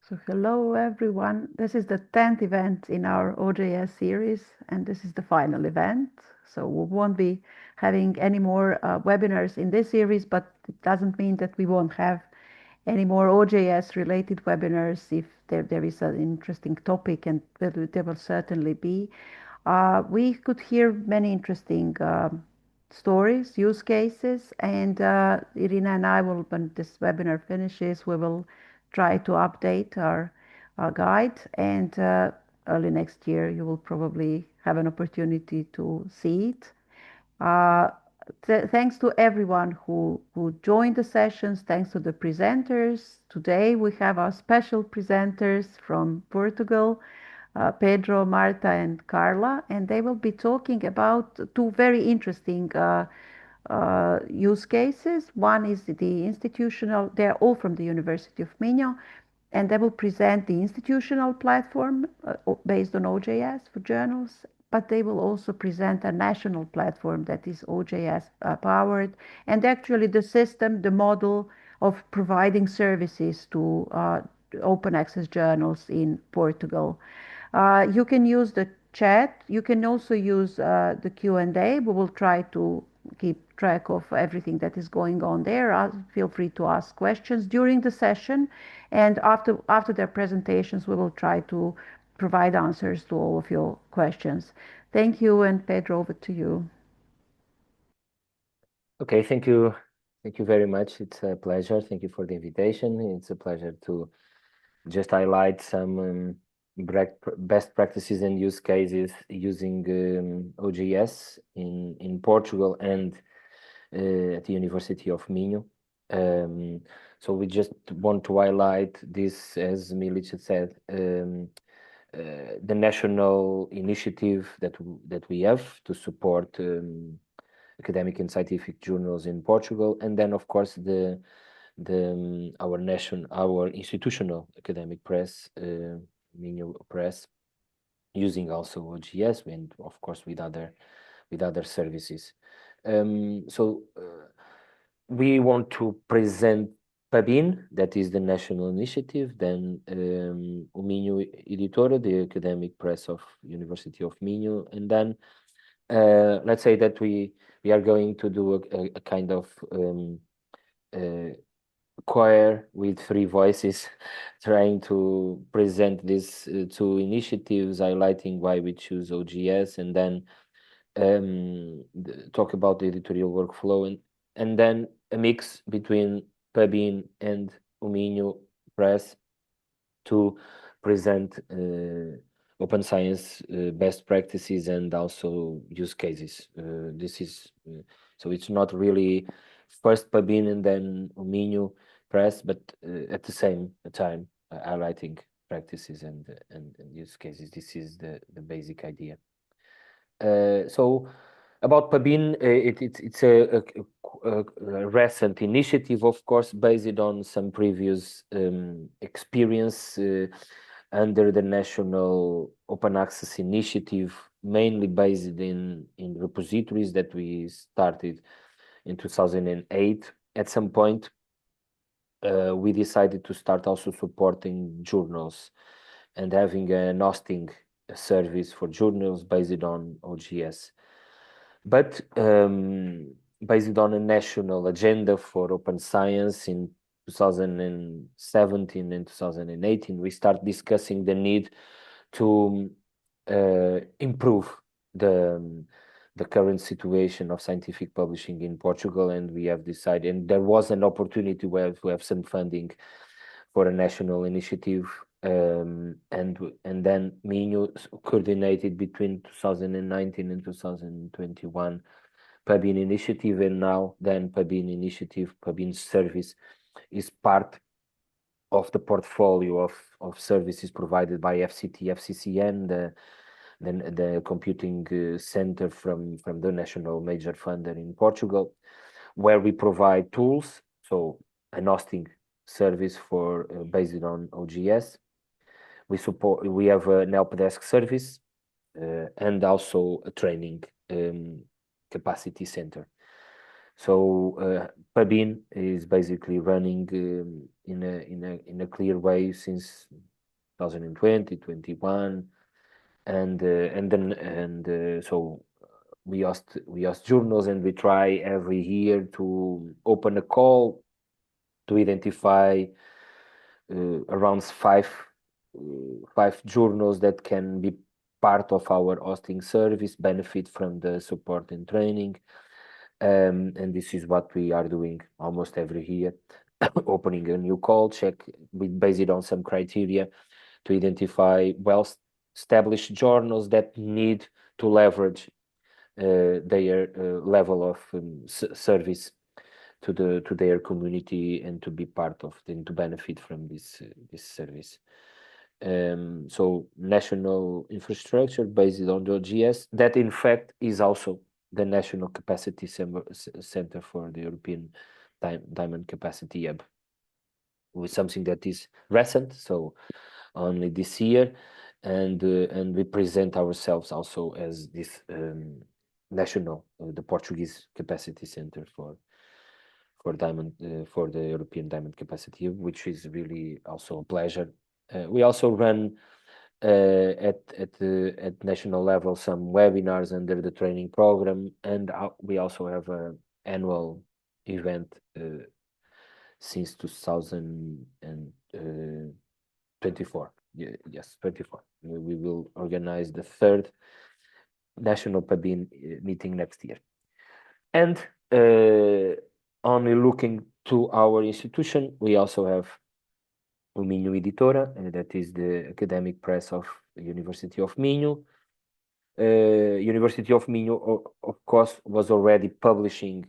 So hello everyone. This is the 10th event in our OJS series, and this is the final event. So we won't be having any more webinars in this series, but it doesn't mean that we won't have any more OJS related webinars if there is an interesting topic, and there will certainly be. We could hear many interesting stories, use cases, and Irina and I will, when this webinar finishes, we will try to update our guide, and early next year you will probably have an opportunity to see it. Uh, Thanks to everyone who joined the sessions, thanks to the presenters. Today we have our special presenters from Portugal, Pedro, Marta, and Carla, and they will be talking about two very interesting use cases. One is the institutional, they're all from the University of Minho, and they will present the institutional platform based on OJS for journals, but they will also present a national platform that is OJS powered, and actually the system, the model of providing services to open access journals in Portugal. You can use the chat. You can also use the Q&A. We will try to keep track of everything that is going on there. Feel free to ask questions during the session, and after their presentations, we will try to provide answers to all of your questions. Thank you, and Pedro, over to you. Okay, thank you. Thank you very much. It's a pleasure. Thank you for the invitation. It's a pleasure to just highlight some best practices and use cases using OJS in Portugal and at the University of Minho. So we just want to highlight this, as Milica said, the national initiative that we have to support academic and scientific journals in Portugal, and then of course our institutional academic press, Minho Press, using also OJS and of course with other services. So we want to present PABIN, that is the national initiative, then UMinho Editora, the academic press of University of Minho, and then let's say that we are going to do a kind of choir with three voices, trying to present these two initiatives, highlighting why we choose OJS, and then talk about the editorial workflow, and then a mix between PABIN and UMinho Press to present open science best practices and also use cases. This is so it's not really first PABIN and then UMinho Press, but at the same time highlighting practices and use cases. This is the basic idea. So about PABIN, it's a recent initiative, of course, based on some previous experience under the National Open Access Initiative, mainly based in repositories that we started in 2008. At some point, we decided to start also supporting journals and having an hosting service for journals based on OJS. But based on a national agenda for open science in 2017 and 2018, we start discussing the need to improve the current situation of scientific publishing in Portugal, and we have decided, and there was an opportunity to have some funding for a national initiative, and then Minho coordinated between 2019 and 2021 PABIN initiative, and now then PABIN initiative, PABIN service is part of the portfolio of services provided by FCT, FCCN, the computing center from the national major funder in Portugal, where we provide tools, so an hosting service for based on OJS. We have an help desk service and also a training capacity center. So Pabin is basically running in a clear way since 2020, 21, so we asked journals, and we try every year to open a call to identify around five journals that can be part of our hosting service, benefit from the support and training. And this is what we are doing almost every year, opening a new call, we base it on some criteria to identify well-established journals that need to leverage their level of service to their community and to be part of and to benefit from this service. So national infrastructure based on the OJS, that in fact is also the National Capacity Center for the European Diamond Capacity Hub, with something that is recent, so only this year, and we present ourselves also as this national, the Portuguese Capacity Center for diamond for the European Diamond Capacity Hub, which is really also a pleasure. We also run at national level some webinars under the training program, and we also have an annual event since 2024. Yes, 24. We will organize the third national Pabin meeting next year. And only looking to our institution, we also have UMinho Editora, that is the academic press of the University of Minho. University of Minho, of course, was already publishing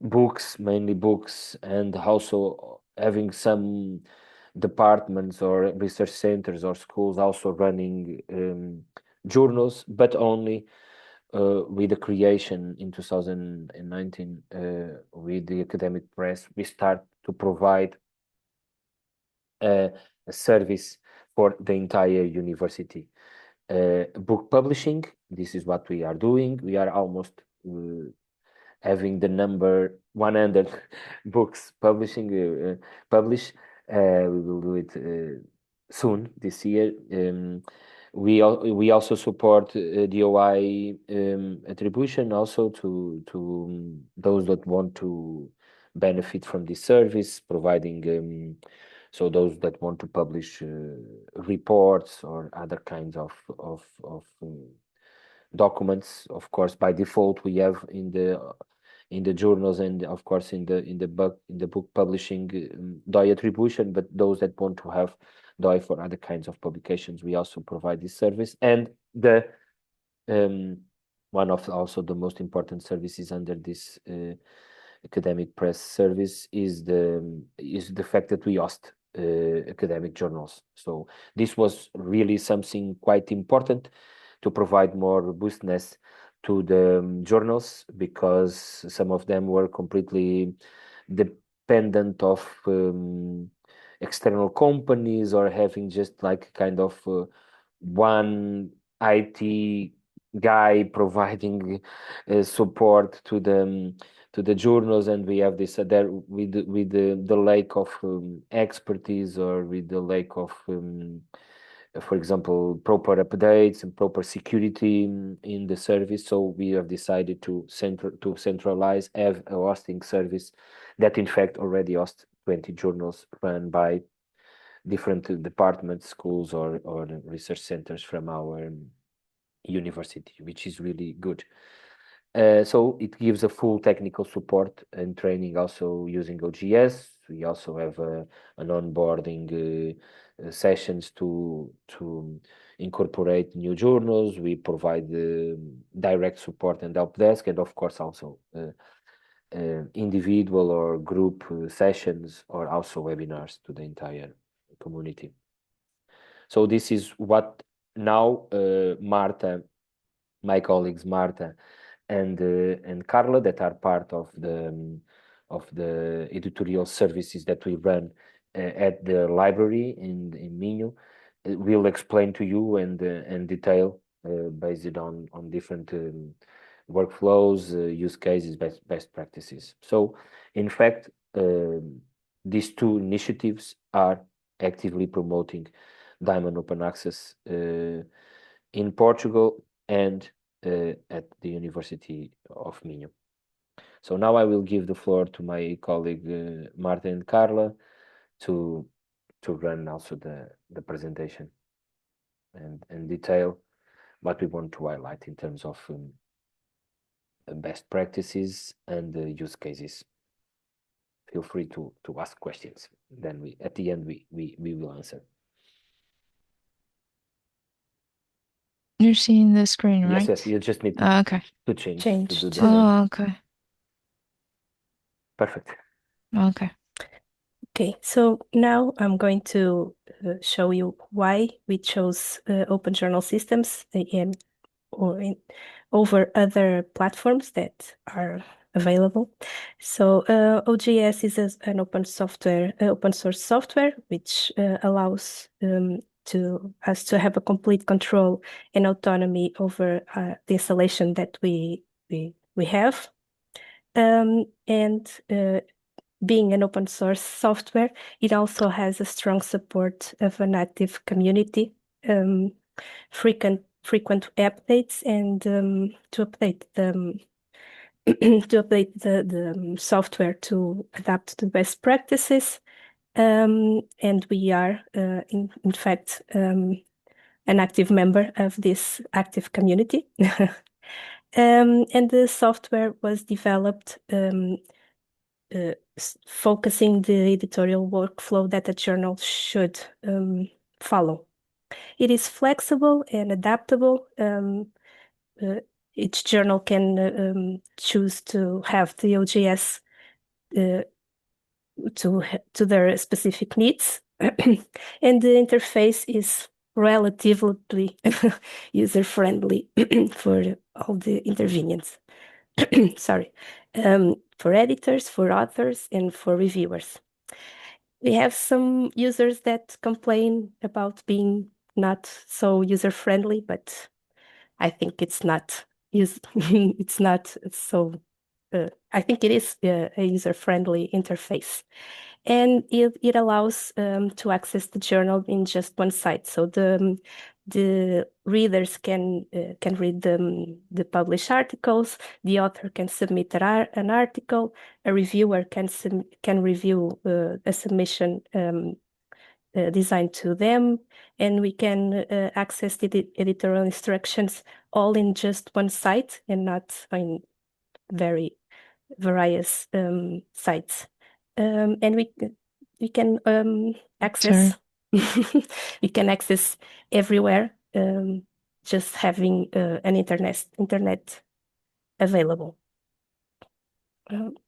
books, mainly books, and also having some departments or research centers or schools also running journals, but only with the creation in 2019 with the academic press, we start to provide a service for the entire university. Book publishing, this is what we are doing. We are almost having the number 100 books published. We will do it soon this year. We also support DOI attribution also to those that want to benefit from this service, providing so those that want to publish reports or other kinds of documents. Of course, by default, we have in the journals and of course in the book publishing DOI attribution, but those that want to have DOI for other kinds of publications, we also provide this service. And the one of also the most important services under this academic press service is the fact that we host academic journals. So this was really something quite important to provide more robustness to the journals, because some of them were completely dependent of external companies, or having just like kind of one IT guy providing support to the journals, and we have this there with the lack of expertise, or with the lack of for example, proper updates and proper security in the service. So we have decided to centralize, have a hosting service that in fact already hosts 20 journals run by different departments, schools, or research centers from our university, which is really good. So it gives a full technical support and training also using OJS. We also have an onboarding sessions to incorporate new journals. We provide direct support and help desk, and of course also individual or group sessions, or also webinars to the entire community. So this is what now Marta, my colleagues Marta and Carla, that are part of the editorial services that we run at the library in Minho, will explain to you and detail based on different workflows, use cases, best practices. So, in fact, these two initiatives are actively promoting Diamond Open Access in Portugal and at the University of Minho. So now I will give the floor to my colleague Marta and Carla to run also the presentation and detail what we want to highlight in terms of best practices and use cases. Feel free to ask questions. Then at the end we will answer. You're seeing the screen, right? Yes, you just need okay. to change to do the Oh, same. okay. Perfect. Okay. Okay, so now I'm going to show you why we chose open journal systems over other platforms that are available. So OJS is an open source software, which allows us to have a complete control and autonomy over the installation that we have. Being an open source software, it also has a strong support of an active community, frequent updates, and to update the software to adapt to best practices. And we are, in fact, an active member of this active community. And the software was developed focusing the editorial workflow that a journal should follow. It is flexible and adaptable. Each journal can choose to have the OJS to their specific needs, and the interface is relatively user-friendly for all the intervenients. Sorry, for editors, for authors, and for reviewers. We have some users that complain about being not so user-friendly, but I think it's not. It's not so. I think it is a user-friendly interface, and it allows to access the journal in just one site. So the readers can read the published articles. The author can submit an article. A reviewer can review a submission designed to them, and we can access the editorial instructions all in just one site and not in very various sites. And we can access we can access everywhere, just having an internet available.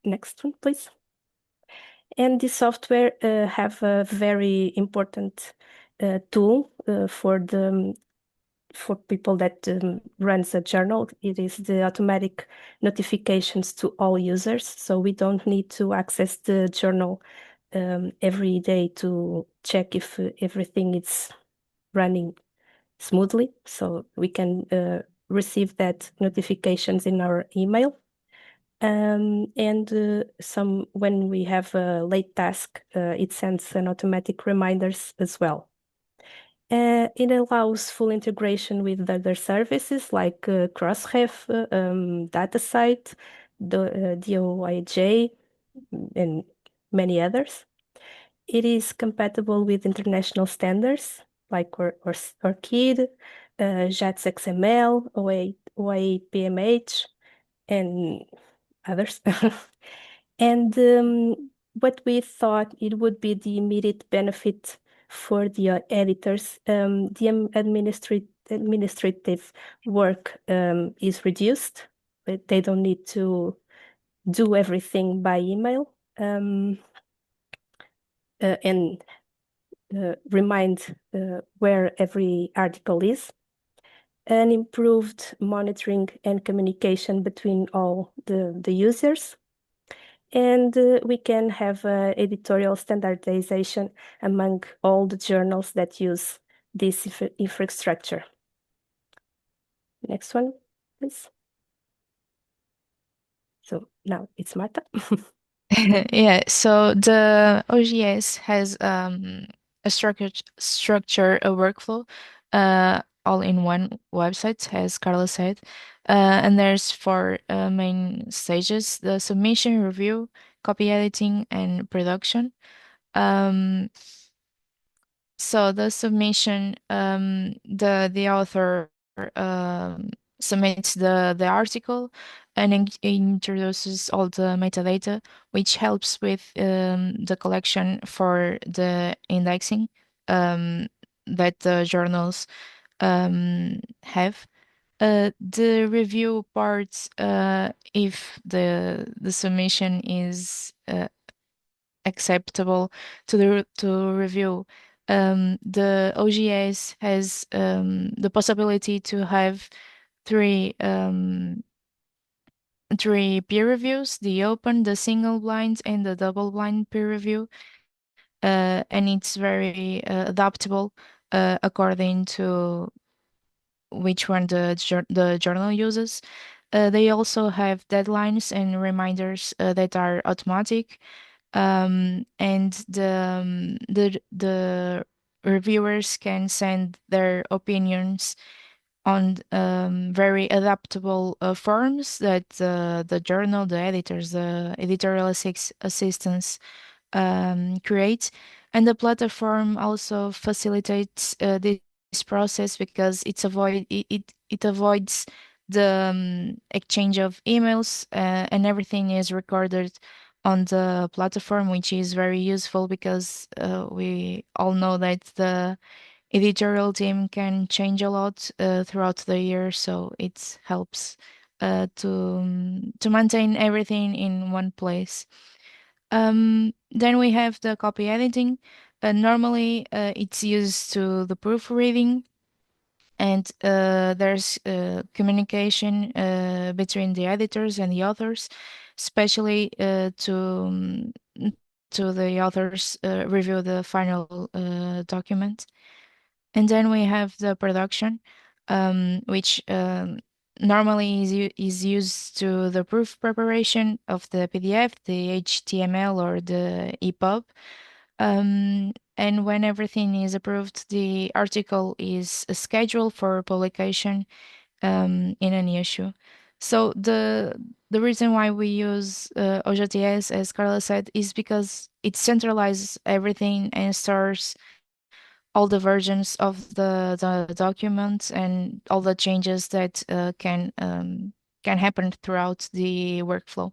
Next one, please. And this software have a very important tool for people that runs a journal. It is the automatic notifications to all users. So we don't need to access the journal every day to check if everything is running smoothly. So we can receive that notifications in our email. And when we have a late task, it sends an automatic reminders as well. It allows full integration with other services like Crossref, DataSite, DOIJ, and many others. It is compatible with international standards like ORCID, JATS XML, OAPMH, and others. And what we thought it would be the immediate benefit for the editors, the administrative work is reduced. They don't need to do everything by email and remind where every article is. An improved monitoring and communication between all the users. And we can have editorial standardization among all the journals that use this infrastructure. Next one, please. So now it's Marta. Yeah, so the OJS has a structure, a workflow, all in one website, as Carla said. And there's four main stages: the submission, review, copy editing, and production. Um, so the submission, the author submits the article and introduces all the metadata, which helps with the collection for the indexing that the journals have. The review part, if the submission is acceptable to review. The OJS has the possibility to have three three peer reviews: the open, the single blind, and the double blind peer review. And it's very adaptable according to which one the journal uses. They also have deadlines and reminders that are automatic, and the reviewers can send their opinions on very adaptable forms that the journal, the editors, the editorial assistants create. And the platform also facilitates this process because it avoids the exchange of emails, and everything is recorded on the platform, which is very useful because we all know that the editorial team can change a lot throughout the year, so it helps to maintain everything in one place. Then we have the copy editing. Normally, it's used to the proofreading, and there's communication between the editors and the authors, especially to the authors review the final document. And then we have the production, which normally is used to the proof preparation of the PDF, the HTML, or the EPUB. And when everything is approved, the article is scheduled for publication in an issue. So the reason why we use OJS, as Carla said, is because it centralizes everything and stores all the versions of the document and all the changes that can happen throughout the workflow.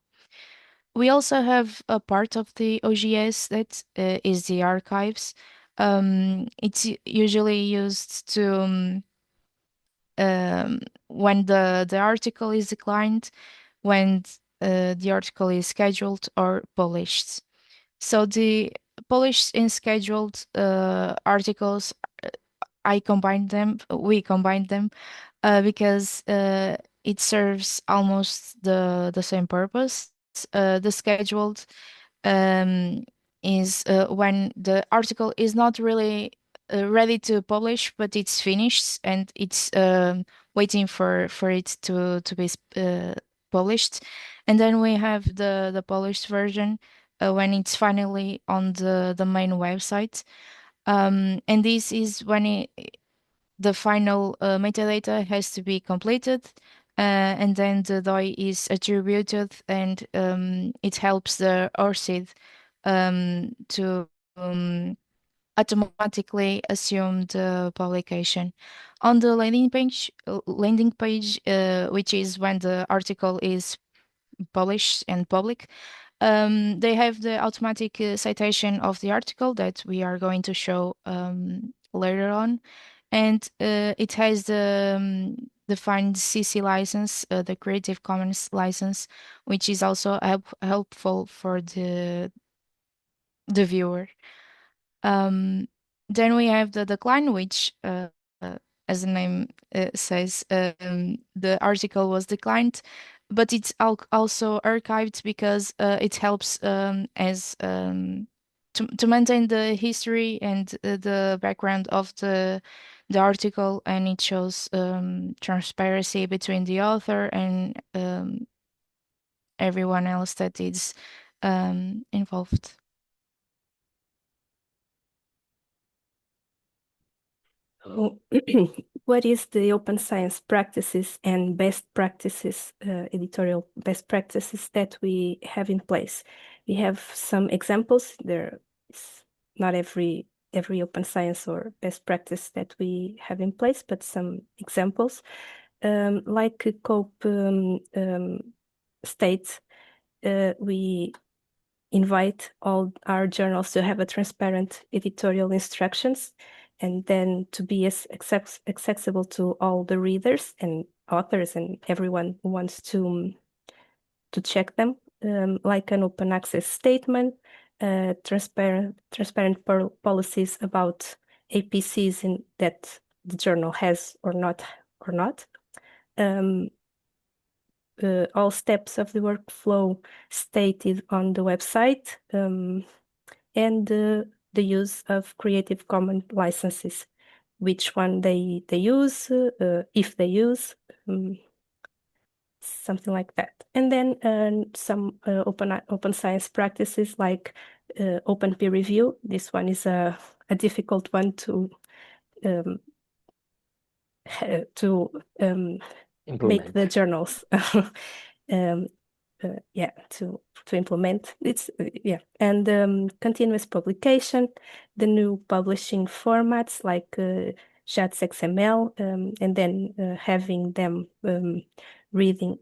We also have a part of the OJS that is the archives. It's usually used to when the article is declined, when the article is scheduled or published. So the published and scheduled articles, we combine them because it serves almost the same purpose. The scheduled um, is when the article is not really ready to publish, but it's finished and it's waiting for it to be published. And then we have the polished version when it's finally on the main website. And this is when the final metadata has to be completed, and then the DOI is attributed, and it helps the ORCID to automatically assume the publication. On the landing page, which is when the article is published and public, they have the automatic citation of the article that we are going to show later on, and it has the defined CC license, the Creative Commons license, which is also helpful for the viewer. Then we have the decline, which, as the name says, the article was declined, but it's also archived because it helps as to maintain the history and the background of the article, and it shows transparency between the author and everyone else that is involved. So, what is the open science practices and best practices, editorial best practices that we have in place? We have some examples. There is not every open science or best practice that we have in place, but some examples. Like COPE states, we invite all our journals to have a transparent editorial instructions, and then to be as accessible to all the readers and authors and everyone who wants to check them, like an open access statement, transparent policies about APCs in that the journal has or not. All steps of the workflow stated on the website, and the use of Creative Commons licenses, which one they use, if they use, something like that. And then some open science practices like open peer review. This one is a difficult one to make the journals to implement. It's and continuous publication, the new publishing formats like JATS XML, and then having them reading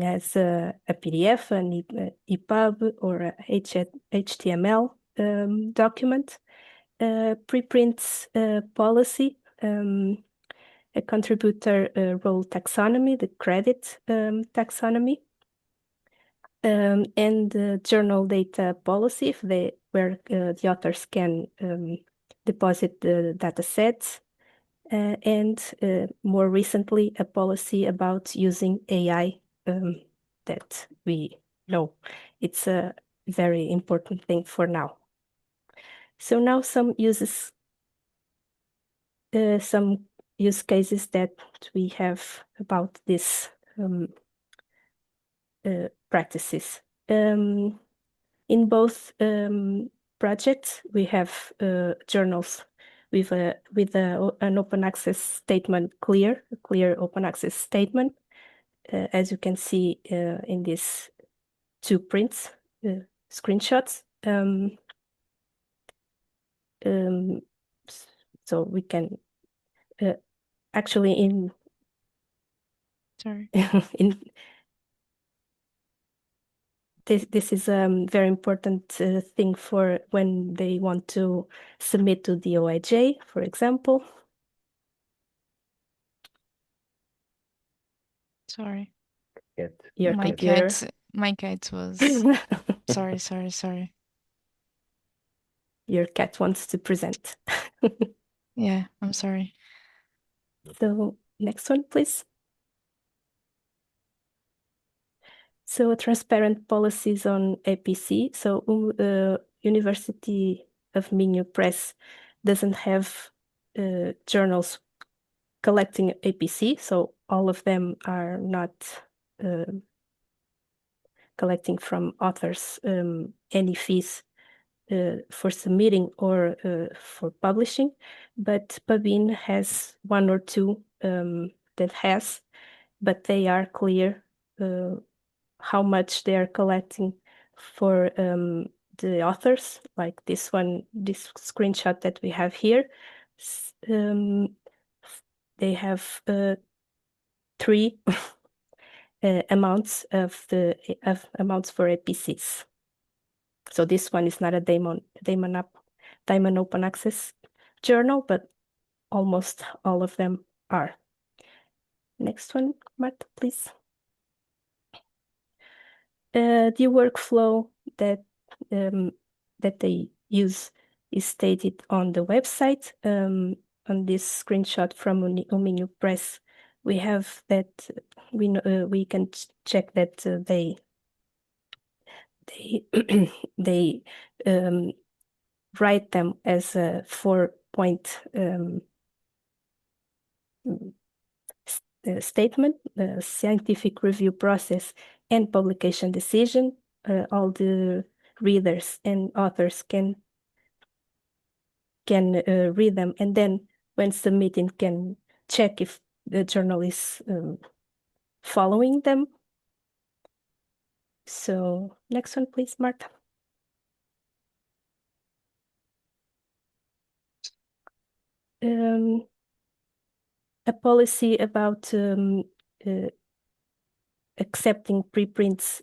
as a PDF, an EPUB, or a HTML document, preprints policy, a contributor role taxonomy, the credit taxonomy, and the journal data policy, where the authors can deposit the data sets, and more recently, a policy about using AI that we know it's a very important thing for now. So now some use cases that we have about this practices. In both projects, we have journals with an open access statement, a clear open access statement, as you can see in these two prints, screenshots. So we can actually in this is a very important thing for when they want to submit to the OIJ, for example. Sorry. Your my computer. My cat was sorry. Your cat wants to present. Yeah, I'm sorry. So next one, please. So transparent policies on APC. So University of Minho Press doesn't have journals collecting APC, so all of them are not collecting from authors any fees for submitting or for publishing, but Pabin has one or two that has, but they are clear how much they are collecting for the authors, like this one, this screenshot that we have here. They have 3 amounts amounts for APCs. So this one is not a Diamond Open Access journal, but almost all of them are. Next one, Marta, please. The workflow that they use is stated on the website. On this screenshot from UMinho Press, we have that we can check that they write them as a 4-point statement, scientific review process, and publication decision. All the readers and authors can read them, and then when submitting can check if the journal is following them. So next one, please, Marta. A policy about accepting preprints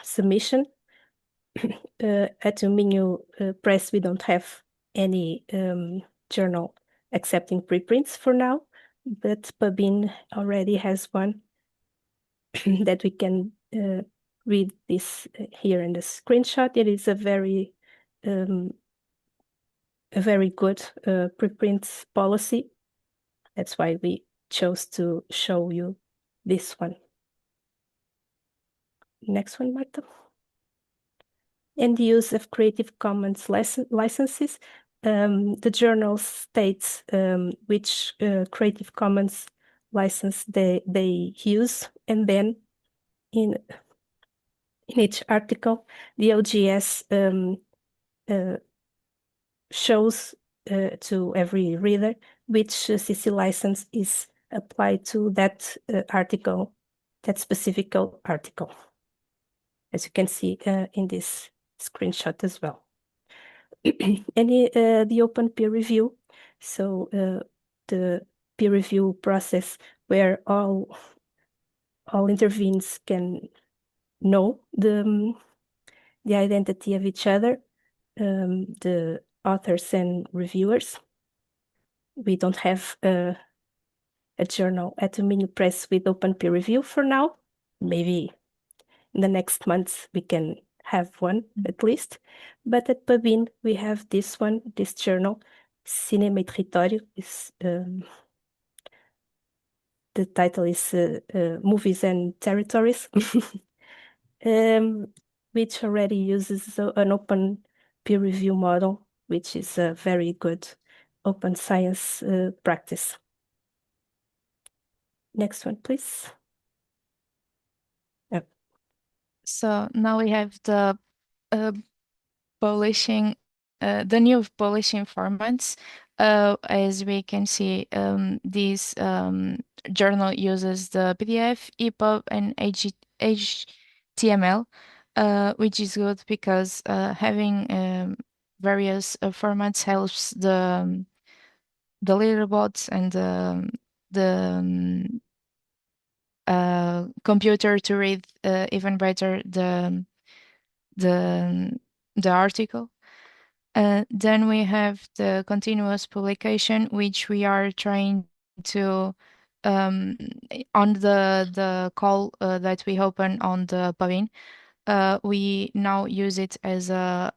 submission. At UMinho Press, we don't have any journal accepting preprints for now, but Pabin already has one that we can read this here in the screenshot. It is a very good preprints policy. That's why we chose to show you this one. Next one, Marta. And the use of Creative Commons licenses. The journal states which Creative Commons license they use, and then in each article, the OJS shows to every reader which CC license is applied to that article, that specific article, as you can see in this screenshot as well. And the open peer review, so the peer review process where all intervenes can know the identity of each other, the authors and reviewers. We don't have a journal at UMinho Press with open peer review for now. Maybe in the next months we can have one at least. But at Pabin we have this one, this journal, Cinema e Território. The title is Movies and Territories, which already uses an open peer review model, which is a very good open science practice. Next one, please. So now we have the publishing, the new publishing formats. As we can see, this journal uses the PDF, EPUB, and HTML, which is good because having various formats helps the leaderboards and the computer to read even better the article. Then we have the continuous publication, which we are trying to on the call that we open on the Pavin. We now use it as a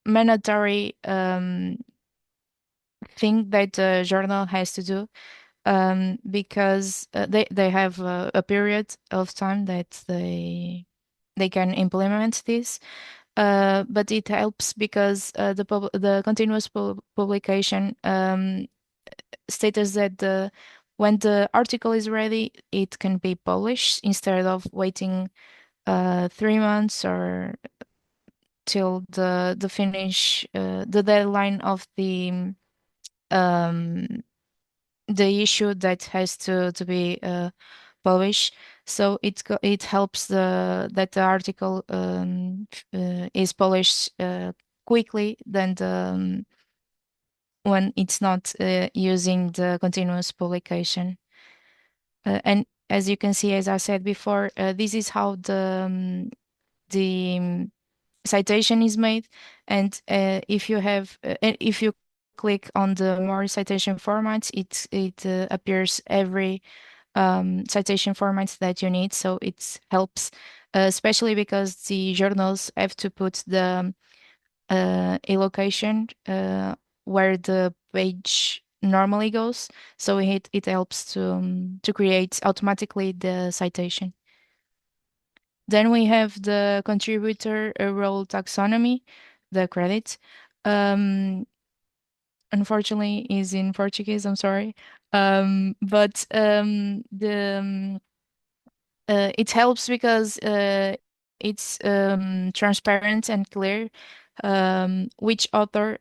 mandatory thing that the journal has to do, because they have a period of time that they can implement this. But it helps because the continuous publication states that when the article is ready, it can be published instead of waiting 3 months or till the finish, the deadline of the issue that has to be published. So it helps that the article is published quickly than when it's not using the continuous publication. And as you can see, as I said before, this is how the citation is made. And if you click on the more citation formats, it appears every citation formats that you need. So it helps, especially because the journals have to put the a location where the page normally goes. So it helps to create automatically the citation. Then we have the contributor role taxonomy, the credits. unfortunately is in Portuguese. I'm sorry. But it helps because it's transparent and clear which author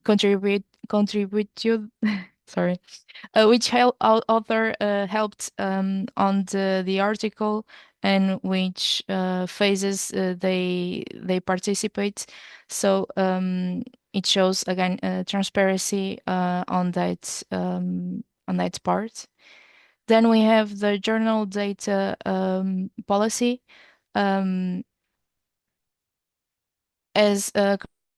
contributed sorry which author helped on the article and which phases they participate. So it shows again transparency on that part. Then we have the journal data policy. As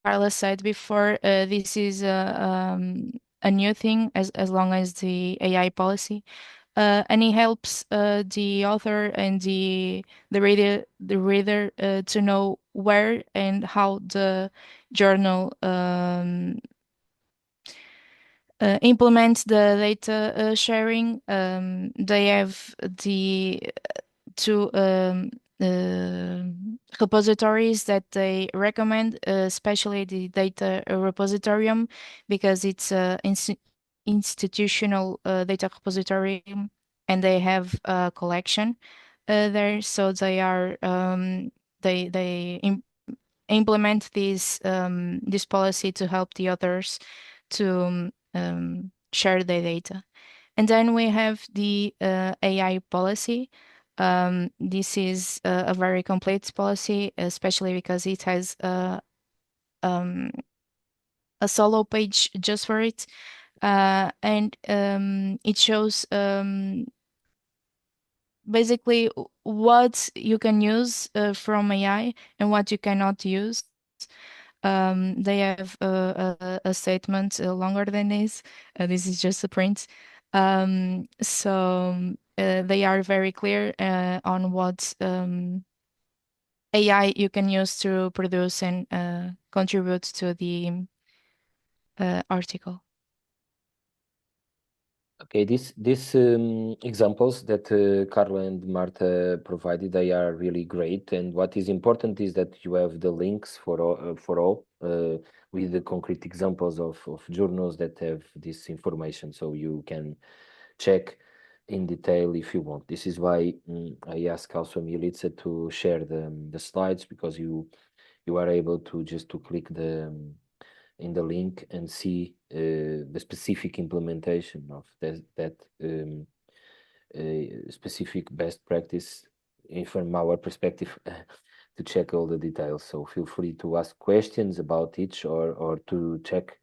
Carla said before, this is a new thing as long as the AI policy, and it helps the author and the reader to know where and how the journal implements the data sharing. They have the two repositories that they recommend, especially the data repositorium, because it's a institutional data repository and they have a collection there. So they are they implement this policy to help the others to share their data. And then we have the AI policy. This is a very complete policy, especially because it has a solo page just for it. And it shows basically what you can use from AI and what you cannot use. They have a statement longer than this. This is just a print. So they are very clear on what AI you can use to produce and contribute to the article. Okay, these examples that Carla and Marta provided, they are really great. And what is important is that you have the links for all with the concrete examples of journals that have this information, so you can check in detail if you want. This is why I ask also Milica to share the slides, because you are able to just to click in the link and see the specific implementation of that specific best practice from our perspective to check all the details. So feel free to ask questions about each or to check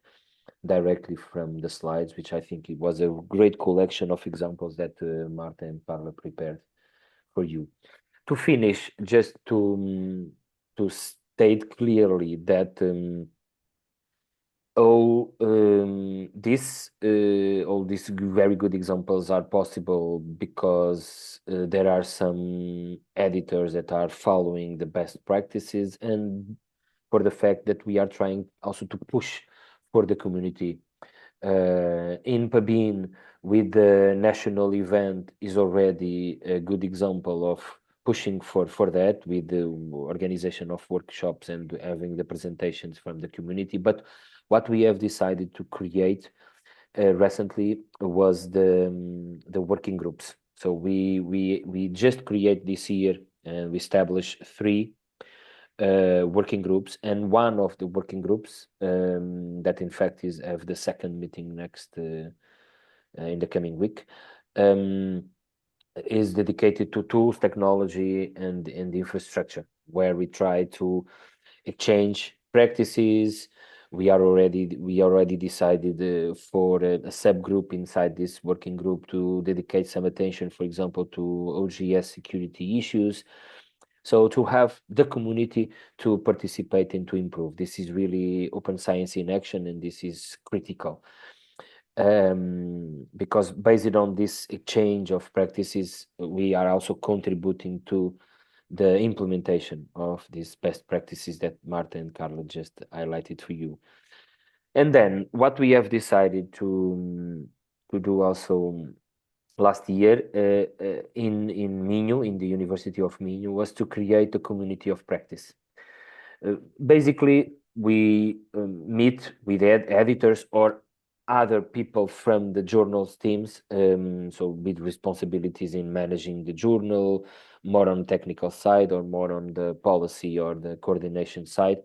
directly from the slides, which I think it was a great collection of examples that Marta and Carla prepared for you. To finish, just to state clearly that all these very good examples are possible because there are some editors that are following the best practices, and for the fact that we are trying also to push for the community. In Pabin, with the national event, is already a good example of pushing for that, with the organization of workshops and having the presentations from the community. But what we have decided to create recently was the working groups. So we just create this year and we established 3 working groups, and one of the working groups that in fact have the second meeting next in the coming week is dedicated to tools, technology, and infrastructure, where we try to exchange practices. We already decided for a subgroup inside this working group to dedicate some attention, for example, to OJS security issues. So to have the community to participate and to improve. This is really open science in action, and this is critical. Because based on this exchange of practices, we are also contributing to the implementation of these best practices that Marta and Carla just highlighted for you. And then what we have decided to do also last year in Minho, in the University of Minho, was to create a community of practice. Basically, we meet with editors or other people from the journal's teams, so with responsibilities in managing the journal, more on technical side or more on the policy or the coordination side.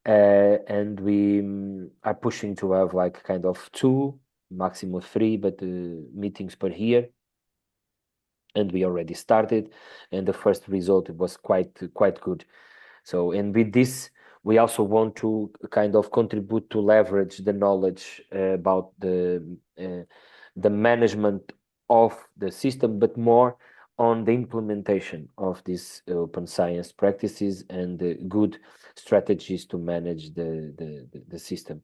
And we are pushing to have like kind of 2, maximum 3, but meetings per year. And we already started, and the first result was quite good. So, and with this, we also want to kind of contribute to leverage the knowledge about the management of the system, but more on the implementation of these open science practices and good strategies to manage the system.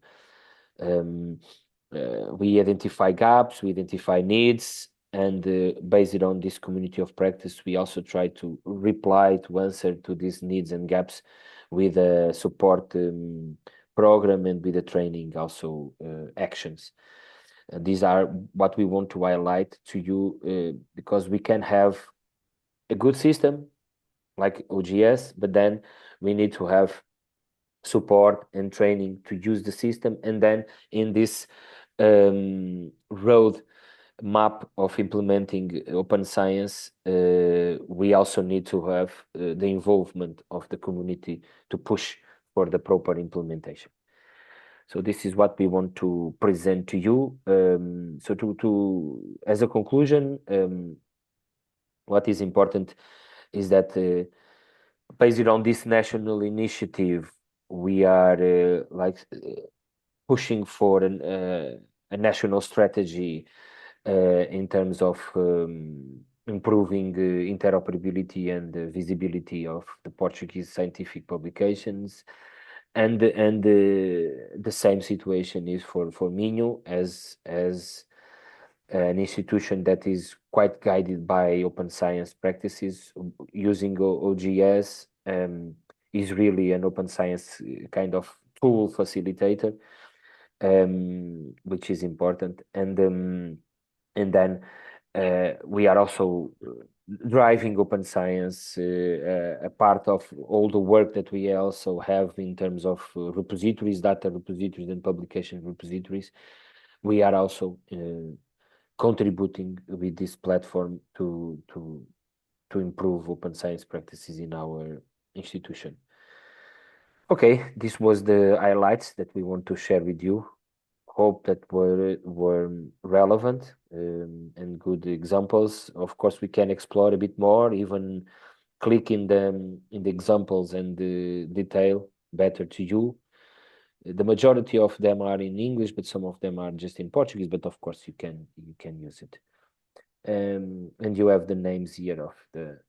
We identify gaps, we identify needs, and based on this community of practice, we also try to reply to answer to these needs and gaps with a support program and with the training also actions. These are what we want to highlight to you because we can have a good system like OJS, but then we need to have support and training to use the system. And then in this road map of implementing open science, we also need to have the involvement of the community to push for the proper implementation. So this is what we want to present to you. So to as a conclusion, what is important is that based on this national initiative, we are pushing for a national strategy in terms of improving interoperability and visibility of the Portuguese scientific publications. And the same situation is for Minho as an institution that is quite guided by open science practices. Using OJS is really an open science kind of tool facilitator, which is important. And then we are also driving open science, a part of all the work that we also have in terms of repositories, data repositories and publication repositories. We are also contributing with this platform to improve open science practices in our institution. Okay, this was the highlights that we want to share with you. Hope that were relevant and good examples. Of course, we can explore a bit more, even click in the examples and the detail better to you. The majority of them are in English, but some of them are just in Portuguese. But of course, you can use it. And you have the names here of the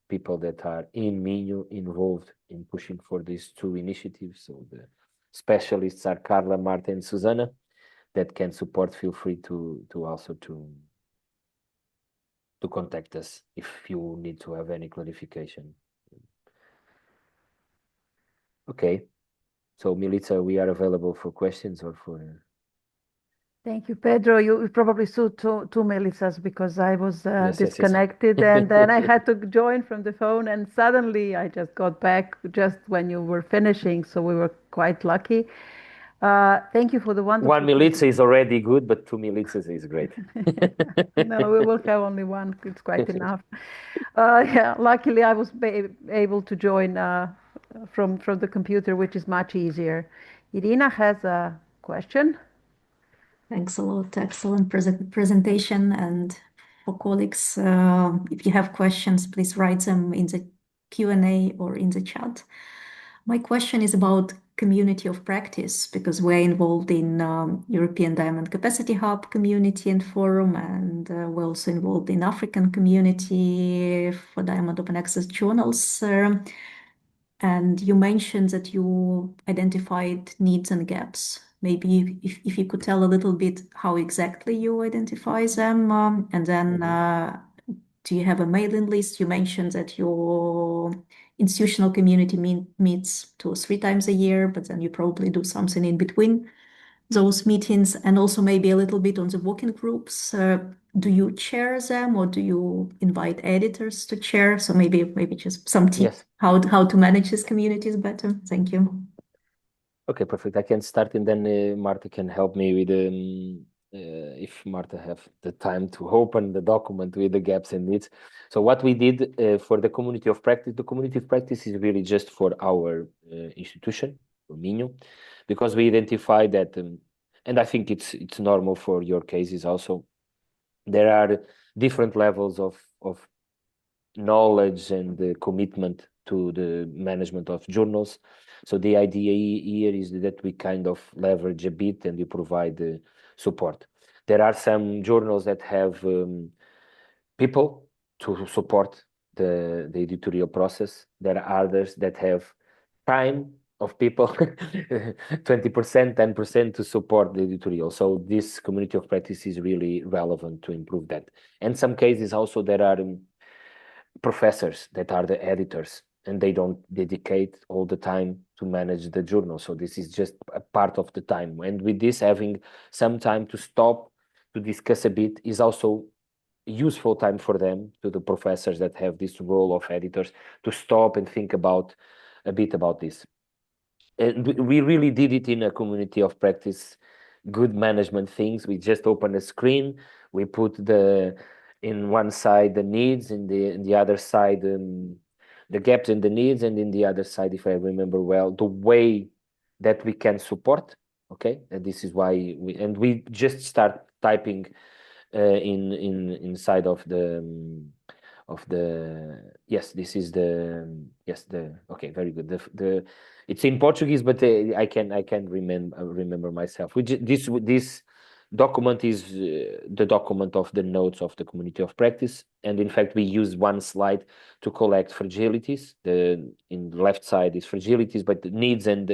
people that are in Minho involved in pushing for these 2 initiatives. So the specialists are Carla, Marta, and Susana that can support. Feel free to also to contact us if you need to have any clarification. Okay, so Milica, we are available for questions or for. Thank you, Pedro. You probably saw two Melissas because I was Yes. disconnected and then I had to join from the phone and suddenly I just got back just when you were finishing. So we were quite lucky. Thank you for the wonderful. 1 Milica is already good, but 2 Milicas is great. No, we will have only one. It's quite enough. Yeah, luckily I was able to join from the computer, which is much easier. Irina has a question. Thanks a lot. Excellent presentation. And for colleagues, if you have questions, please write them in the Q&A or in the chat. My question is about community of practice, because we're involved in European Diamond Capacity Hub community and forum, and we're also involved in African community for Diamond Open Access journals. And you mentioned that you identified needs and gaps. Maybe if you could tell a little bit how exactly you identify them, and then do you have a mailing list? You mentioned that your institutional community meets 2 or 3 times a year, but then you probably do something in between those meetings, and also maybe a little bit on the working groups. Do you chair them or do you invite editors to chair? So maybe just some tips Yes. how to manage these communities better. Thank you. Okay, perfect. I can start, and then Marta can help me with if Marta have the time to open the document with the gaps and needs. So what we did for the community of practice is really just for our institution, for Minho, because we identified that, and I think it's normal for your cases also. There are different levels of knowledge and commitment to the management of journals. So the idea here is that we kind of leverage a bit and you provide support. There are some journals that have people to support the editorial process. There are others that have time of people, 20%, 10% to support the editorial. So this community of practice is really relevant to improve that. And some cases also there are professors that are the editors and they don't dedicate all the time to manage the journal. So this is just a part of the time. And with this, having some time to stop, to discuss a bit is also useful time for them, to the professors that have this role of editors, to stop and think about a bit about this. And we really did it in a community of practice, good management things. We just open a screen, we put in one side the needs, in the other side the gaps in the needs, and in the other side, if I remember well, the way that we can support. Okay, and this is why we just start typing inside of the yes, this is the okay, very good. The it's in Portuguese, but I can remember myself. This document is the document of the notes of the community of practice, and in fact we use one slide to collect fragilities. In the left side is fragilities, but the needs and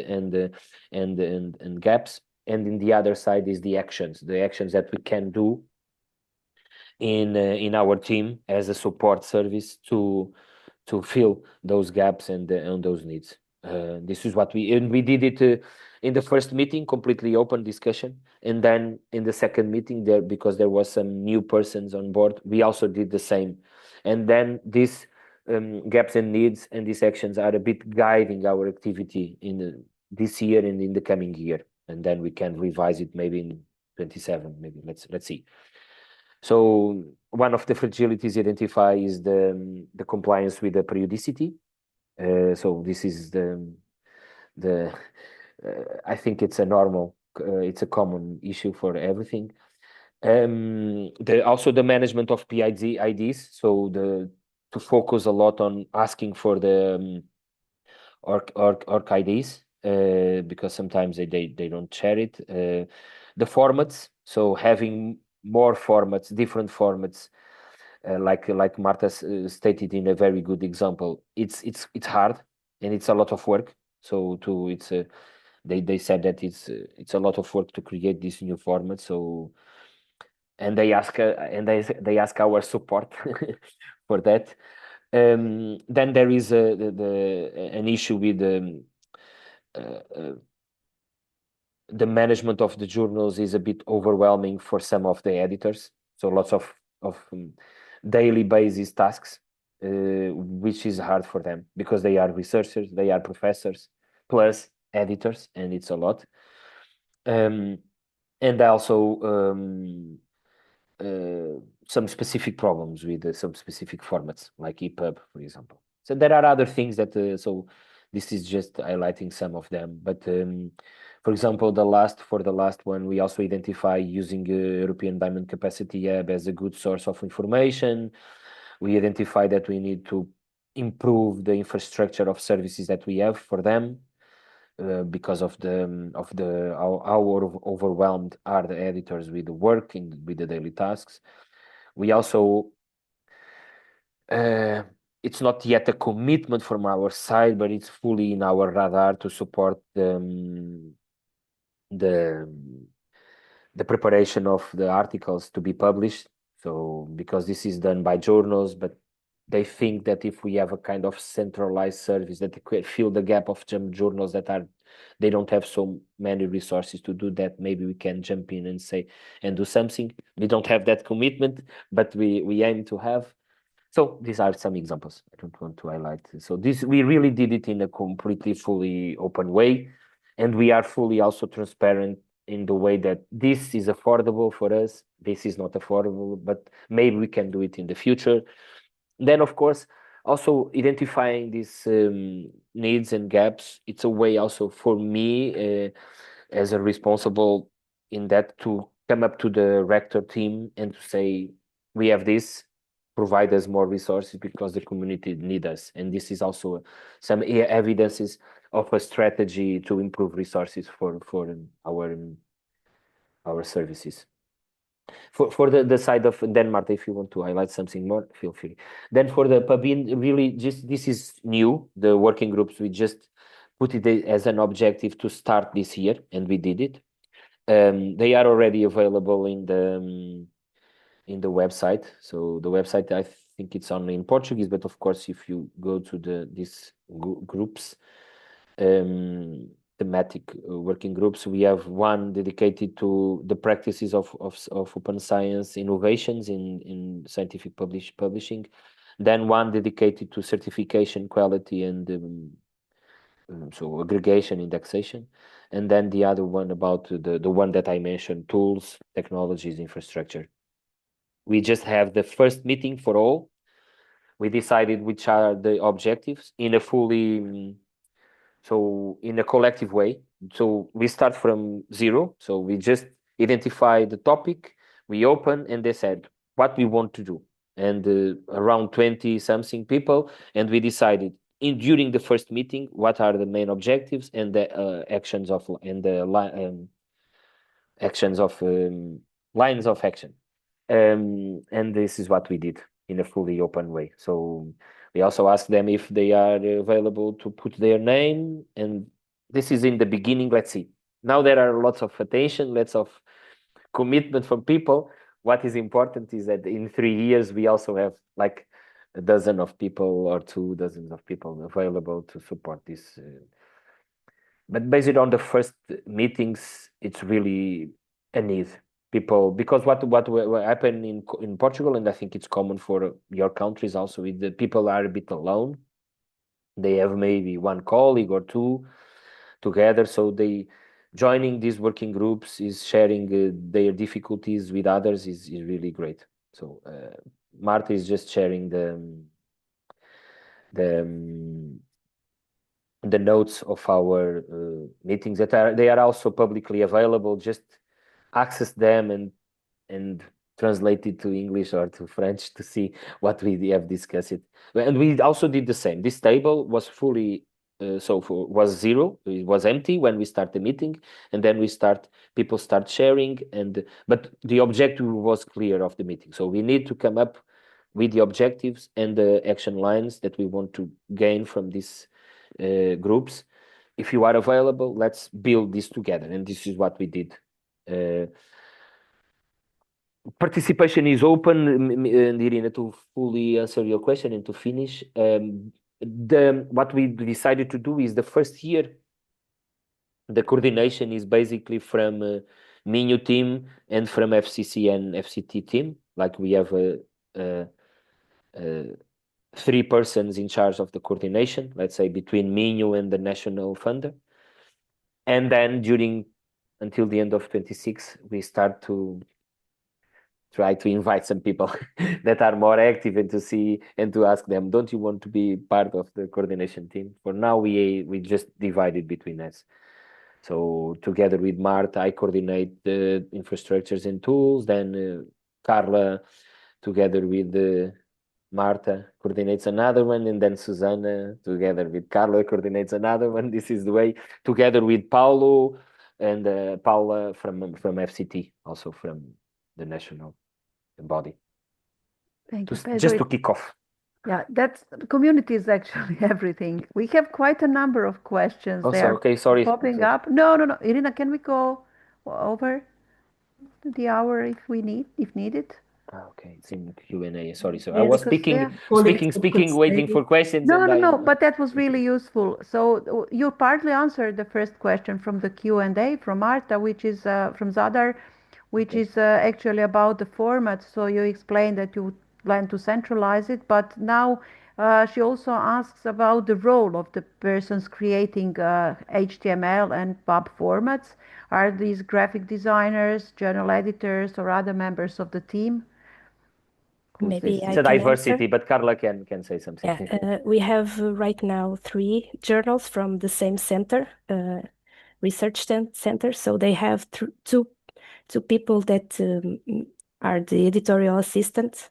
gaps, and in the other side is the actions that we can do in our team as a support service to fill those gaps and those needs. This is what we did it in the first meeting, completely open discussion, and then in the second meeting because there was some new persons on board, we also did the same. And then these gaps and needs and these actions are a bit guiding our activity in this year and in the coming year, and then we can revise it maybe in 27, maybe let's see. So one of the fragilities identified is the compliance with the periodicity. So this is I think it's a normal, it's a common issue for everything. Also the management of PIDs, so to focus a lot on asking for the org IDs, because sometimes they don't share it. The formats, so having more formats, different formats, like Marta stated in a very good example. It's hard and it's a lot of work. So they said that it's a lot of work to create this new format. So and they ask our support for that. Then there is an issue with the management of the journals is a bit overwhelming for some of the editors. So lots of daily basis tasks, which is hard for them because they are researchers, they are professors, plus editors, and it's a lot. And also some specific problems with some specific formats, like EPUB, for example. So there are other things that, so this is just highlighting some of them. But for example, for the last one, we also identify using European Diamond Capacity Hub as a good source of information. We identify that we need to improve the infrastructure of services that we have for them because of how overwhelmed are the editors with the work and with the daily tasks. We also it's not yet a commitment from our side, but it's fully in our radar to support the preparation of the articles to be published. So because this is done by journals, but they think that if we have a kind of centralized service that could fill the gap of some journals they don't have so many resources to do that, maybe we can jump in and say and do something. We don't have that commitment, but we aim to have. So these are some examples I don't want to highlight. So we really did it in a completely fully open way. and we are fully also transparent in the way that this is affordable for us, this is not affordable, but maybe we can do it in the future. Then, of course, also identifying these needs and gaps, it's a way also for me as a responsible in that to come up to the rector team and to say, we have this, provide us more resources because the community need us. And this is also some evidences of a strategy to improve resources for our services. For the side of, then Marta, if you want to highlight something more, feel free. Then for the Pabin, really just, this is new, the working groups, we just put it as an objective to start this year, and we did it. They are already available in the website. So the website, I think it's only in Portuguese, but of course, if you go to these groups, thematic working groups, we have one dedicated to the practices of open science innovations in scientific publishing, then one dedicated to certification, quality, and so aggregation, indexation, and then the other one about the one that I mentioned, tools, technologies, infrastructure. We just have the first meeting for all. We decided which are the objectives in a fully so in a collective way. So we start from zero. So we just identify the topic, we open, and they said what we want to do. And around 20 something people, and we decided during the first meeting what are the main objectives and the actions of and the actions of lines of action. And this is what we did in a fully open way. So we also asked them if they are available to put their name, and this is in the beginning. Let's see. Now there are lots of attention, lots of commitment from people. What is important is that in 3 years we also have like a dozen of people or 2 dozens of people available to support this. But based on the first meetings, it's really a need. People, because what happened in Portugal, and I think it's common for your countries also, is that people are a bit alone. They have maybe one colleague or 2 together, so they joining these working groups is sharing their difficulties with others is really great. So Marta is just sharing the notes of our meetings that they are also publicly available. Just access them and translate it to English or to French to see what we have discussed. And we also did the same. This table was fully was zero. It was empty when we start the meeting, and then people start sharing. But the objective was clear of the meeting. So we need to come up with the objectives and the action lines that we want to gain from these groups. If you are available, let's build this together, and this is what we did. Participation is open, and Irina, to fully answer your question and to finish. What we decided to do is the first year, the coordination is basically from Minho team and from FCC and FCT team. Like we have 3 persons in charge of the coordination, let's say between Minho and the national funder. And then until the end of 26, we start to try to invite some people that are more active and to see and to ask them, don't you want to be part of the coordination team? For now, we just divided between us. So together with Marta, I coordinate the infrastructures and tools. Then Carla, together with Marta, coordinates another one, and then Susanna, together with Carla, coordinates another one. This is the way, together with Paulo and Paula from FCT, also from the national body. Thank you, Pedro. Just to kick off. Yeah, that's the community is actually everything. We have quite a number of questions there Okay, sorry. popping up. No. Irina, can we go over the hour if needed? Okay, it's in Q&A. Sorry. So I Yes, was because, speaking, waiting for questions. No, but that was really useful. So you partly answered the first question from the Q&A from Marta, which is from Zadar, which is actually about the format. So you explained that you plan to centralize it, but now She also asks about the role of the persons creating HTML and pub formats. Are these graphic designers, journal editors, or other members of the team? Who's Maybe this? I It's a can diversity, answer. but Carla can say something. Yeah, we have right now 3 journals from the same center, research center. So they have two people that are the editorial assistants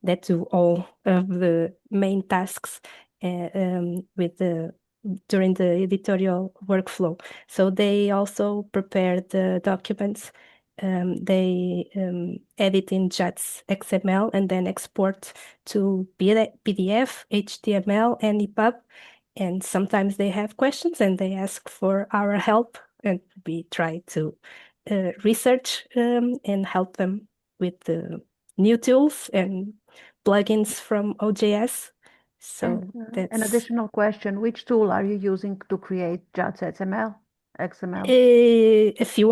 that do all of the main tasks with during the editorial workflow. So they also prepare the documents. They edit in JATS XML and then export to PDF, HTML, and EPUB. And sometimes they have questions and they ask for our help, and we try to research and help them with the new tools and plugins from OJS. So An that's additional question, which tool are you using to create JATS XML? XML? a few.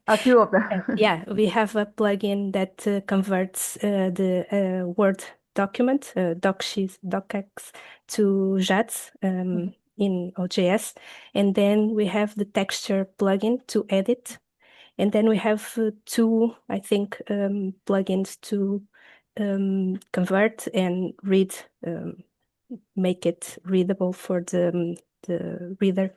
A few of them. Yeah, we have a plugin that converts the Word document, docx, to JATS in OJS. And then we have the texture plugin to edit. And then we have 2, I think, plugins to convert and read, make it readable for the reader.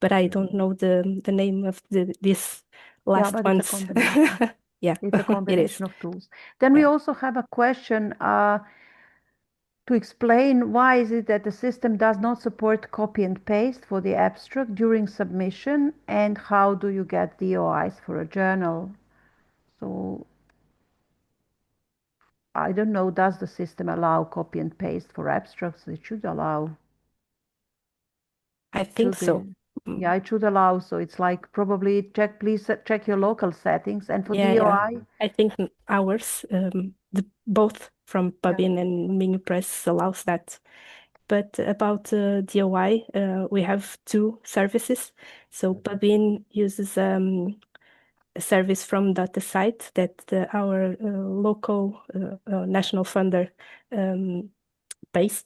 But I don't know the name of this last but ones. it's a combination. Yeah, It's a it is. combination of tools. Then we Yeah. also have a question to explain why is it that the system does not support copy and paste for the abstract during submission, and how do you get DOIs for a journal? So I don't know, does the system allow copy and paste for abstracts? It should allow. I think Should be. so. Yeah, it should allow. So it's like probably please check your local settings. And for Yeah, DOI, I think ours, both from Pubin and Minho Press allows that. But about DOI, we have 2 services. So Pubin uses a service from DataSite that our local national funder pays.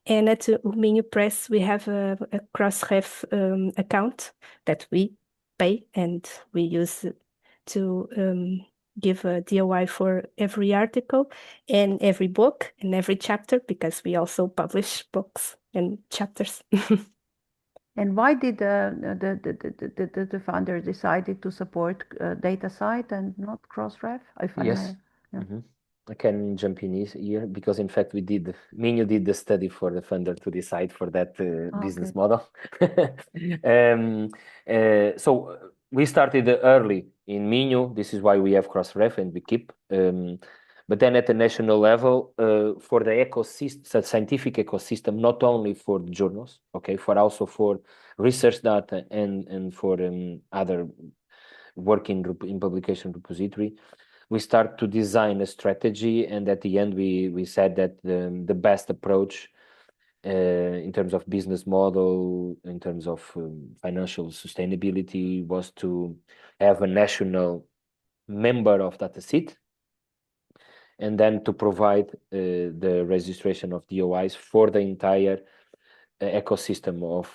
And at UMinho Press, we have a Crossref account that we pay, and we use to give a DOI for every article and every book and every chapter, because we also publish books and chapters. and why did the funder decided to support DataSite and not Crossref, if I Yes. may? Yeah. I can jump in here because, in fact, Minho did the study for the funder to decide for that business model. So we started early in Minho. This is why we have Crossref and we keep. But then at the national level, for the ecosystem, scientific ecosystem, not only for the journals, okay, for also for research data and for other working in publication repository, we start to design a strategy, and at the end we said that the best approach in terms of business model, in terms of financial sustainability, was to have a national member of dataset, and then to provide the registration of DOIs for the entire ecosystem of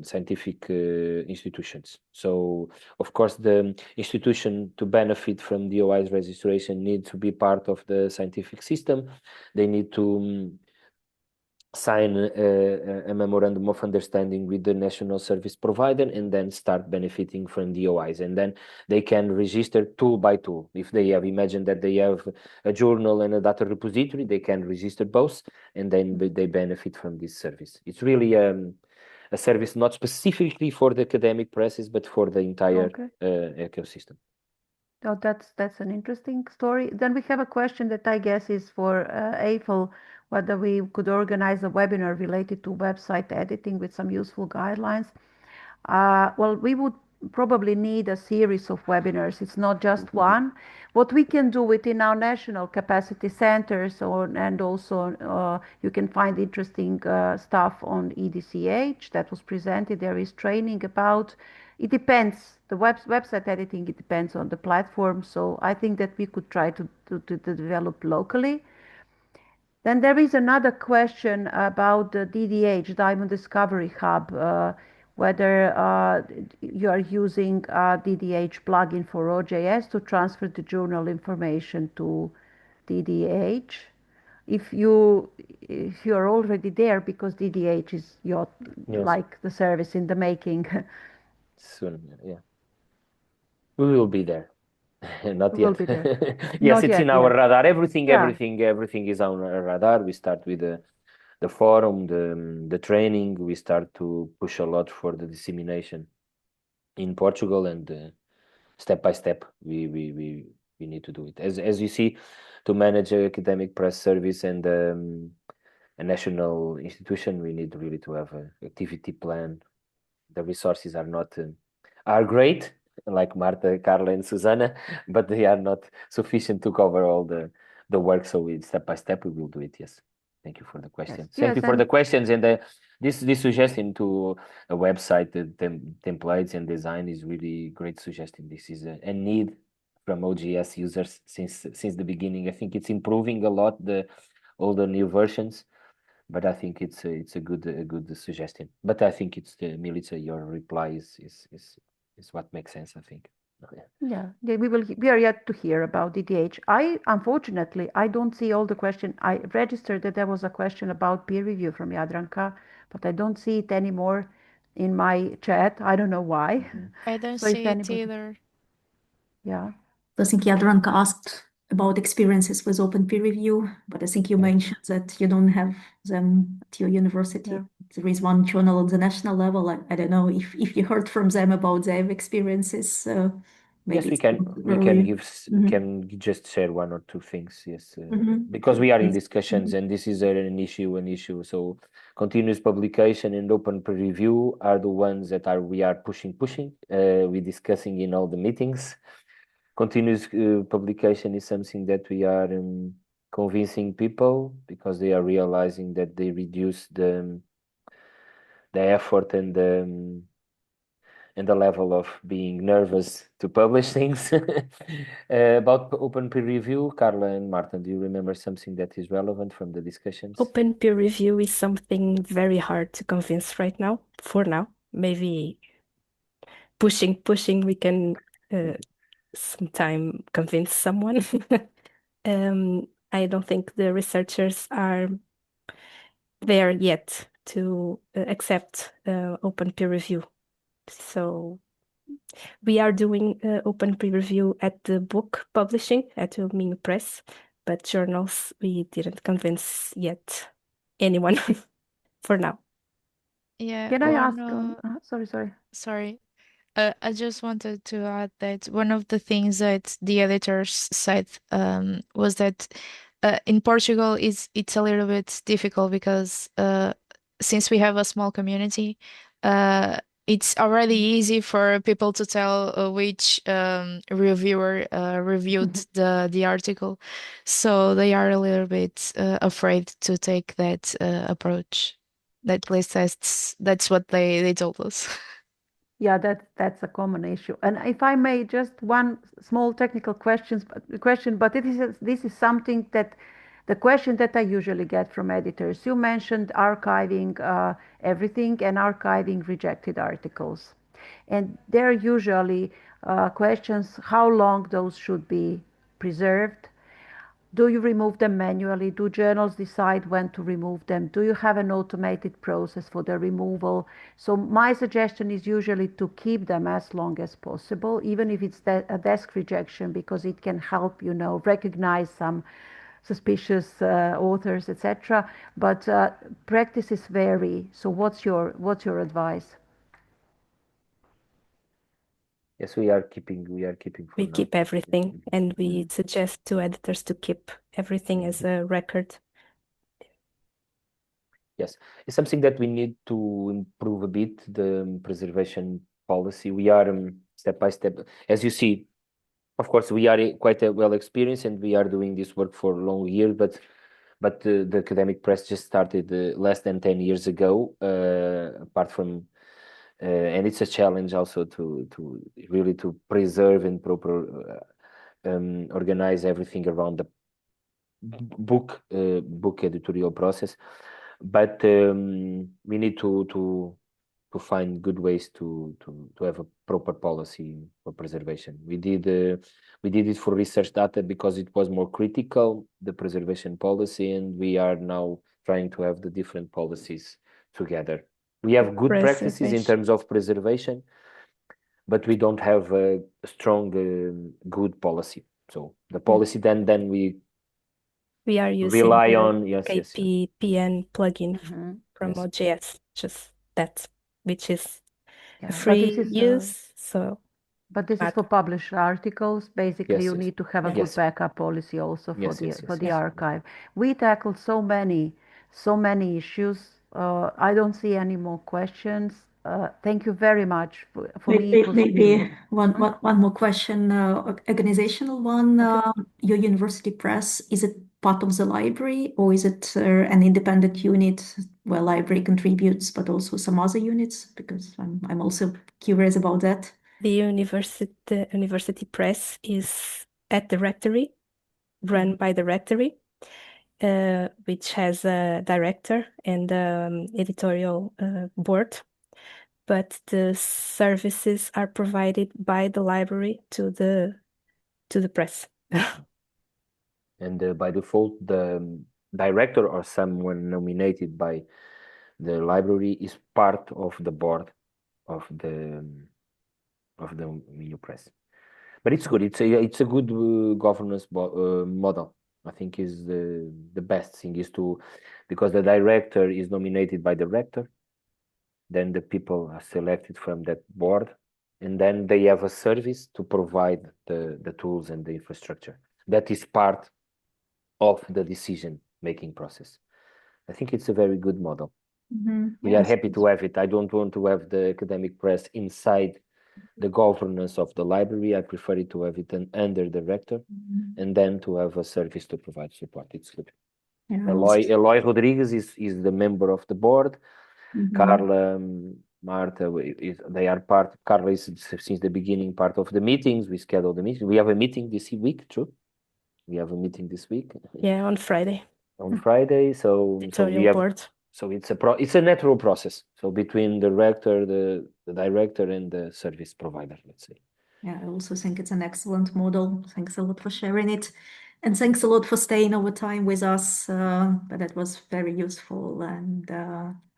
scientific institutions. So, of course, the institution to benefit from DOI's registration need to be part of the scientific system. They need to sign a memorandum of understanding with the national service provider and then start benefiting from DOIs. And then they can register tool by tool. If they have, imagine that they have a journal and a data repository, they can register both, and then they benefit from this service. It's really a service not specifically for the academic presses, but for the entire ecosystem. Oh, that's an interesting story. Then we have a question that I guess is for EIFL, whether we could organize a webinar related to website editing with some useful guidelines. Well, we would probably need a series of webinars. It's not just one. What we can do within our national capacity centers, and also you can find interesting stuff on EDCH that was presented. There is training about. It depends. The website editing, it depends on the platform. So I think that we could try to develop locally. Then there is another question about the DDH, Diamond Discovery Hub, whether you are using a DDH plugin for OJS to transfer the journal information to DDH. If you are already there, because DDH is your Yes. like the service in the making. Soon, yeah. We will be there. Not We will yet. be there. Yes, Not it's yet, in our yeah. radar. Everything Yeah. is on our radar. We start with the forum, the training. We start to push a lot for the dissemination in Portugal, and step by step we need to do it. As you see, to manage an academic press service and a national institution, we need really to have an activity plan. The resources are not are great, like Marta, Carla, and Susanna, but they are not sufficient to cover all the work. So we step by step we will do it. Yes. Thank you for the question. Yes. Thank Yes, you for the and questions, and this suggestion to a website, the templates and design is really great suggestion. This is a need from OJS users since the beginning. I think it's improving a lot all the new versions, but I think it's a good suggestion. But I think it's Milica, your reply is what makes sense, I think. yeah, we are yet to hear about DDH. Unfortunately I don't see all the question. I registered that there was a question about peer review from Jadranka, but I don't see it anymore in my chat. I don't know why. I don't So if see it anybody, either. yeah, I think Jadranka asked about experiences with open peer review, but I think you mentioned that you don't have them at your university. Yeah. There is one journal on the national level. I don't know if you heard from them about their experiences. Maybe Yes, we it's can too early. can just share one or two things. Yes, Mhm. because we are in Yes. discussions, and this is an issue. So continuous publication and open peer review are the ones that we are pushing. We discussing in all the meetings. Continuous publication is something that we are convincing people, because they are realizing that they reduce the effort and the level of being nervous to publish things. About open peer review, Carla and Marta, do you remember something that is relevant from the discussions? Open peer review is something very hard to convince right now, for now. Maybe pushing, we can sometime convince someone. I don't think the researchers are there yet to accept open peer review. So we are doing open peer review at the book publishing at UMinho Press, but journals we didn't convince yet anyone for now. Yeah. Can I ask? Sorry. Sorry. I just wanted to add that one of the things that the editors said was that in Portugal it's a little bit difficult because since we have a small community, it's already easy for people to tell which reviewer reviewed the article, so they are a little bit afraid to take that approach. At least that's what they told us. Yeah, that's a common issue. And if I may, just one small technical question, but this is something that the question that I usually get from editors. You mentioned archiving everything and archiving rejected articles, and there are usually questions how long those should be preserved. Do you remove them manually? Do journals decide when to remove them? Do you have an automated process for the removal? So my suggestion is usually to keep them as long as possible, even if it's a desk rejection, because it can help, recognize some suspicious authors, etc. But practices vary. So what's your advice? Yes, we are keeping for We now. keep everything, and we suggest to editors to keep everything as a record. Yes, it's something that we need to improve a bit, the preservation policy. We are step by step. As you see, of course, we are quite well experienced, and we are doing this work for long years, but the academic press just started less than 10 years ago, apart from and it's a challenge also to really to preserve and proper organize everything around book editorial process, but we need to find good ways to have a proper policy for preservation. We did it for research data because it was more critical, the preservation policy, and we are now trying to have the different policies together. We have good practices in terms of preservation, but we don't have a strong good policy. So the policy then we are using rely the on KPPN plugin from OJS, just that, which is a free use. But this is for published articles. Basically, you need to have a good backup policy also for the archive. We tackled so many issues. I don't see any more questions. Thank you very much. For me, it was maybe one more question, organizational one. Your university press, is it part of the library, or is it an independent unit where library contributes, but also some other units? Because I'm also curious about that. The university press is at the rectory, run by the rectory, which has a director and editorial board. But the services are provided by the library to the press. And by default, the director or someone nominated by the library is part of the board of the UMinho Press. But it's good. It's a good governance model. I think is the best thing is because the director is nominated by the rector, then the people are selected from that board, and then they have a service to provide the tools and the infrastructure. That is part of the decision-making process. I think it's a very good model. We are happy to have it. I don't want to have the academic press inside the governance of the library. I prefer it to have it under the rector, and then to have a service to provide support. It's good. Eloy Rodriguez is the member of the board. Carla, Marta, they are part. Carla is since the beginning part of the meetings. We schedule the meeting. We have a meeting this week, true? We have a meeting this week. Yeah, on Friday. On Friday, so we have. Board. So it's a natural process. So between the rector, the director, and the service provider, let's say. Yeah, I also think it's an excellent model. Thanks a lot for sharing it. And thanks a lot for staying over time with us. But that was very useful and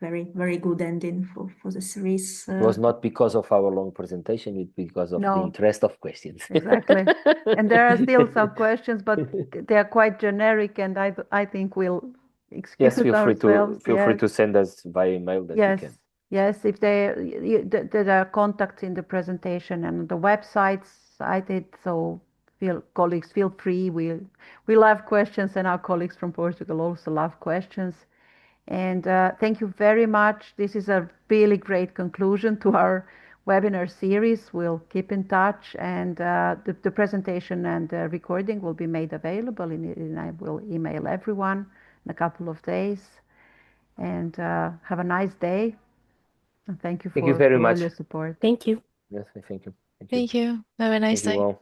very, very good ending for the series. It was not because of our long presentation, it's because of the interest of questions. Exactly. And there are still some questions, but they are quite generic, and I think we'll excuse ourselves. Feel free to send us by email that you can. Yes, if there are contacts in the presentation and the websites cited, so colleagues, feel free. We love questions, and our colleagues from Portugal also love questions. And thank you very much. This is a really great conclusion to our webinar series. We'll keep in touch, and the presentation and the recording will be made available, and I will email everyone in a couple of days. And have a nice day. And thank you for very much. all your support. Thank you. Yes, thank you. Thank you. Have a nice day. Thank you all.